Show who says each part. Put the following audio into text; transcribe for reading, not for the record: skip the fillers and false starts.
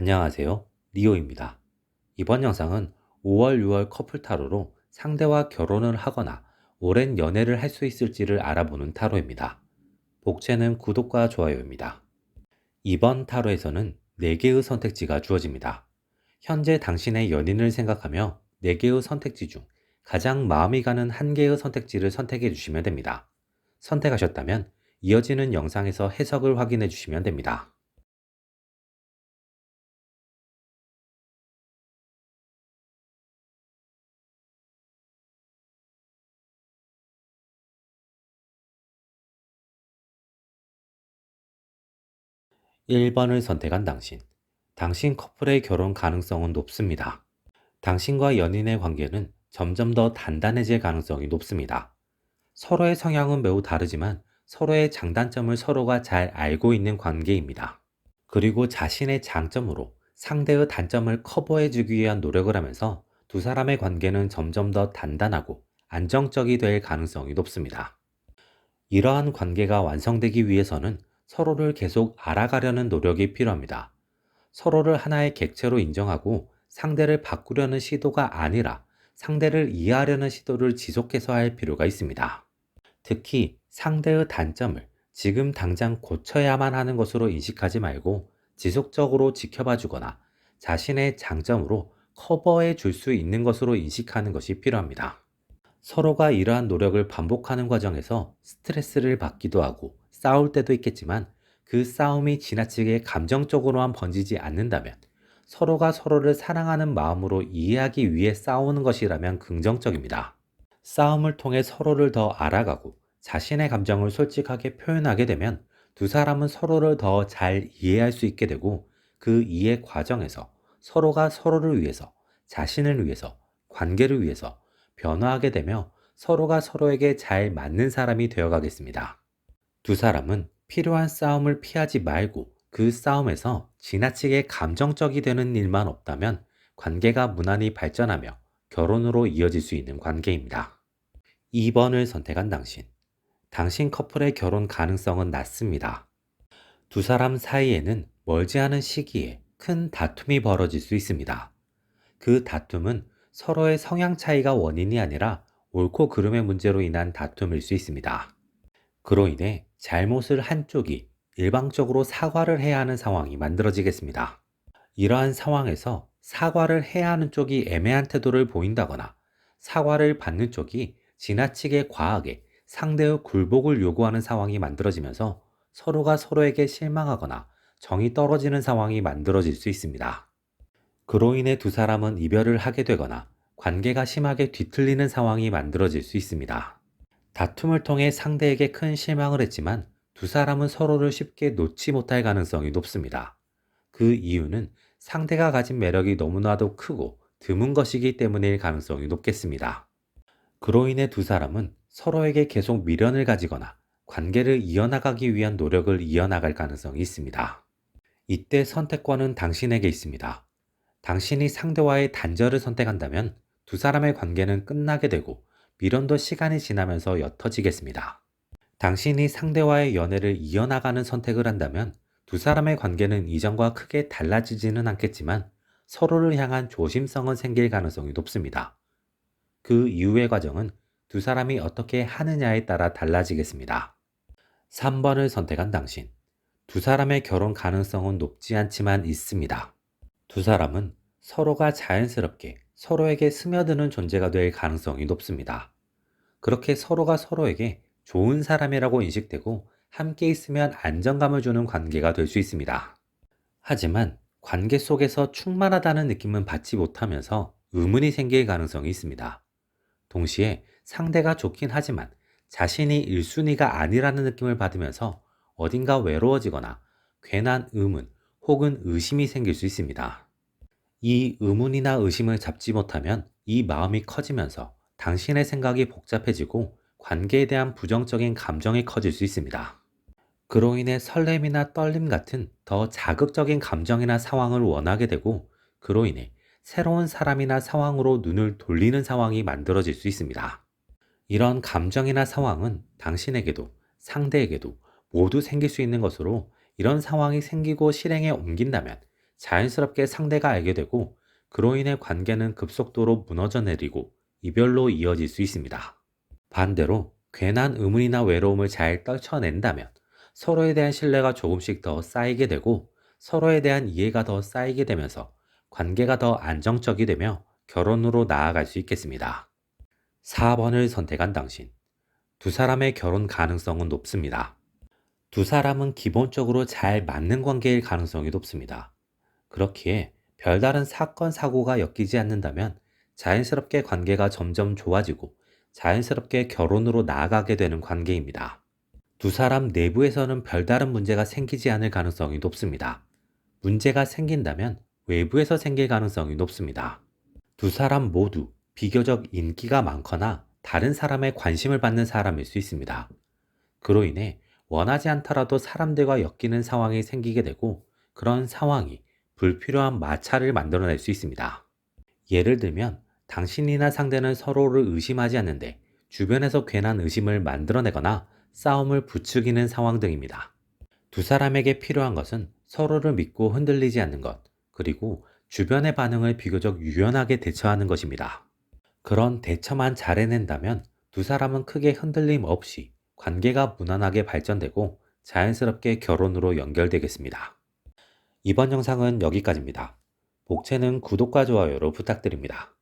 Speaker 1: 안녕하세요. 리오입니다. 이번 영상은 5월, 6월 커플 타로로 상대와 결혼을 하거나 오랜 연애를 할 수 있을지를 알아보는 타로입니다. 복채는 구독과 좋아요입니다. 이번 타로에서는 4개의 선택지가 주어집니다. 현재 당신의 연인을 생각하며 4개의 선택지 중 가장 마음이 가는 1개의 선택지를 선택해 주시면 됩니다. 선택하셨다면 이어지는 영상에서 해석을 확인해 주시면 됩니다. 1번을 선택한 당신. 당신 커플의 결혼 가능성은 높습니다. 당신과 연인의 관계는 점점 더 단단해질 가능성이 높습니다. 서로의 성향은 매우 다르지만 서로의 장단점을 서로가 잘 알고 있는 관계입니다. 그리고 자신의 장점으로 상대의 단점을 커버해주기 위한 노력을 하면서 두 사람의 관계는 점점 더 단단하고 안정적이 될 가능성이 높습니다. 이러한 관계가 완성되기 위해서는 서로를 계속 알아가려는 노력이 필요합니다. 서로를 하나의 객체로 인정하고 상대를 바꾸려는 시도가 아니라 상대를 이해하려는 시도를 지속해서 할 필요가 있습니다. 특히 상대의 단점을 지금 당장 고쳐야만 하는 것으로 인식하지 말고 지속적으로 지켜봐 주거나 자신의 장점으로 커버해 줄 수 있는 것으로 인식하는 것이 필요합니다. 서로가 이러한 노력을 반복하는 과정에서 스트레스를 받기도 하고 싸울 때도 있겠지만 그 싸움이 지나치게 감정적으로만 번지지 않는다면 서로가 서로를 사랑하는 마음으로 이해하기 위해 싸우는 것이라면 긍정적입니다. 싸움을 통해 서로를 더 알아가고 자신의 감정을 솔직하게 표현하게 되면 두 사람은 서로를 더 잘 이해할 수 있게 되고 그 이해 과정에서 서로가 서로를 위해서, 자신을 위해서, 관계를 위해서 변화하게 되며 서로가 서로에게 잘 맞는 사람이 되어가겠습니다. 두 사람은 필요한 싸움을 피하지 말고 그 싸움에서 지나치게 감정적이 되는 일만 없다면 관계가 무난히 발전하며 결혼으로 이어질 수 있는 관계입니다. 2번을 선택한 당신. 당신 커플의 결혼 가능성은 낮습니다. 두 사람 사이에는 멀지 않은 시기에 큰 다툼이 벌어질 수 있습니다. 그 다툼은 서로의 성향 차이가 원인이 아니라 옳고 그름의 문제로 인한 다툼일 수 있습니다. 그로 인해 잘못을 한쪽이 일방적으로 사과를 해야 하는 상황이 만들어지겠습니다. 이러한 상황에서 사과를 해야 하는 쪽이 애매한 태도를 보인다거나 사과를 받는 쪽이 지나치게 과하게 상대의 굴복을 요구하는 상황이 만들어지면서 서로가 서로에게 실망하거나 정이 떨어지는 상황이 만들어질 수 있습니다. 그로 인해 두 사람은 이별을 하게 되거나 관계가 심하게 뒤틀리는 상황이 만들어질 수 있습니다. 다툼을 통해 상대에게 큰 실망을 했지만 두 사람은 서로를 쉽게 놓지 못할 가능성이 높습니다. 그 이유는 상대가 가진 매력이 너무나도 크고 드문 것이기 때문일 가능성이 높겠습니다. 그로 인해 두 사람은 서로에게 계속 미련을 가지거나 관계를 이어나가기 위한 노력을 이어나갈 가능성이 있습니다. 이때 선택권은 당신에게 있습니다. 당신이 상대와의 단절을 선택한다면 두 사람의 관계는 끝나게 되고 미련도 시간이 지나면서 옅어지겠습니다. 당신이 상대와의 연애를 이어나가는 선택을 한다면 두 사람의 관계는 이전과 크게 달라지지는 않겠지만 서로를 향한 조심성은 생길 가능성이 높습니다. 그 이후의 과정은 두 사람이 어떻게 하느냐에 따라 달라지겠습니다. 3번을 선택한 당신. 두 사람의 결혼 가능성은 높지 않지만 있습니다. 두 사람은 서로가 자연스럽게 서로에게 스며드는 존재가 될 가능성이 높습니다. 그렇게 서로가 서로에게 좋은 사람이라고 인식되고 함께 있으면 안정감을 주는 관계가 될 수 있습니다. 하지만 관계 속에서 충만하다는 느낌은 받지 못하면서 의문이 생길 가능성이 있습니다. 동시에 상대가 좋긴 하지만 자신이 1순위가 아니라는 느낌을 받으면서 어딘가 외로워지거나 괜한 의문 혹은 의심이 생길 수 있습니다. 이 의문이나 의심을 잡지 못하면 이 마음이 커지면서 당신의 생각이 복잡해지고 관계에 대한 부정적인 감정이 커질 수 있습니다. 그로 인해 설렘이나 떨림 같은 더 자극적인 감정이나 상황을 원하게 되고 그로 인해 새로운 사람이나 상황으로 눈을 돌리는 상황이 만들어질 수 있습니다. 이런 감정이나 상황은 당신에게도 상대에게도 모두 생길 수 있는 것으로 이런 상황이 생기고 실행에 옮긴다면 자연스럽게 상대가 알게 되고 그로 인해 관계는 급속도로 무너져 내리고 이별로 이어질 수 있습니다. 반대로 괜한 의문이나 외로움을 잘 떨쳐낸다면 서로에 대한 신뢰가 조금씩 더 쌓이게 되고 서로에 대한 이해가 더 쌓이게 되면서 관계가 더 안정적이 되며 결혼으로 나아갈 수 있겠습니다. 4번을 선택한 당신. 두 사람의 결혼 가능성은 높습니다. 두 사람은 기본적으로 잘 맞는 관계일 가능성이 높습니다. 그렇기에 별다른 사건, 사고가 엮이지 않는다면 자연스럽게 관계가 점점 좋아지고 자연스럽게 결혼으로 나아가게 되는 관계입니다. 두 사람 내부에서는 별다른 문제가 생기지 않을 가능성이 높습니다. 문제가 생긴다면 외부에서 생길 가능성이 높습니다. 두 사람 모두 비교적 인기가 많거나 다른 사람의 관심을 받는 사람일 수 있습니다. 그로 인해 원하지 않더라도 사람들과 엮이는 상황이 생기게 되고 그런 상황이 불필요한 마찰을 만들어낼 수 있습니다. 예를 들면 당신이나 상대는 서로를 의심하지 않는데 주변에서 괜한 의심을 만들어내거나 싸움을 부추기는 상황 등입니다. 두 사람에게 필요한 것은 서로를 믿고 흔들리지 않는 것, 그리고 주변의 반응을 비교적 유연하게 대처하는 것입니다. 그런 대처만 잘해낸다면 두 사람은 크게 흔들림 없이 관계가 무난하게 발전되고 자연스럽게 결혼으로 연결되겠습니다. 이번 영상은 여기까지입니다. 복채는 구독과 좋아요로 부탁드립니다.